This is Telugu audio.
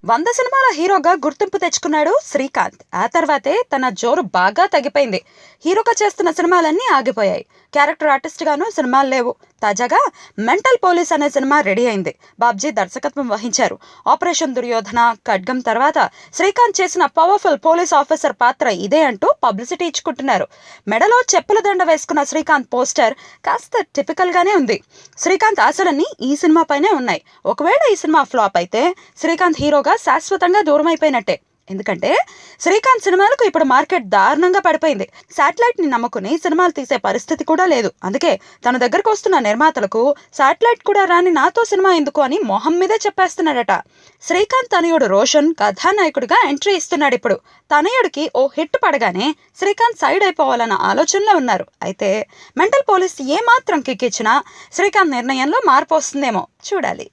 వంద సినిమాల హీరోగా గుర్తింపు తెచ్చుకున్నాడు శ్రీకాంత్. ఆ తర్వాతే తన జోరు బాగా తగ్గిపోయింది. హీరోగా చేస్తున్న సినిమాలన్నీ ఆగిపోయాయి. క్యారెక్టర్ ఆర్టిస్ట్ గాను సినిమాలు లేవు. తాజాగా మెంటల్ పోలీస్ అనే సినిమా రెడీ అయింది. బాబ్జీ దర్శకత్వం వహించారు. ఆపరేషన్ దుర్యోధన, ఖడ్గం తర్వాత శ్రీకాంత్ చేసిన పవర్ఫుల్ పోలీస్ ఆఫీసర్ పాత్ర ఇదే అంటూ పబ్లిసిటీ ఇచ్చుకుంటున్నారు. మెడలో చెప్పుల దండ వేసుకున్న శ్రీకాంత్ పోస్టర్ కాస్త టిపికల్ గానే ఉంది. శ్రీకాంత్ ఆశలన్నీ ఈ సినిమాపైనే ఉన్నాయి. ఒకవేళ ఈ సినిమా ఫ్లాప్ అయితే శ్రీకాంత్ హీరోగా శాశ్వతంగా దూరం అయిపోయినట్టే. ఎందుకంటే శ్రీకాంత్ సినిమాలకు ఇప్పుడు మార్కెట్ దారుణంగా పడిపోయింది. శాటిలైట్ ని నమ్ముకుని సినిమాలు తీసే పరిస్థితి కూడా లేదు. అందుకే తన దగ్గరకు వస్తున్న నిర్మాతలకు శాటిలైట్ కూడా రాని నాతో సినిమా ఎందుకు అని మొహం మీదే చెప్పేస్తున్నాడట. శ్రీకాంత్ తనయుడు రోషన్ కథానాయకుడిగా ఎంట్రీ ఇస్తున్నాడు. ఇప్పుడు తనయుడికి ఓ హిట్ పడగానే శ్రీకాంత్ సైడ్ అయిపోవాలన్న ఆలోచనలో ఉన్నారు. అయితే మెంటల్ పోలీస్ ఏమాత్రం కిక్కిచ్చినా శ్రీకాంత్ నిర్ణయంలో మార్పు వస్తుందేమో చూడాలి.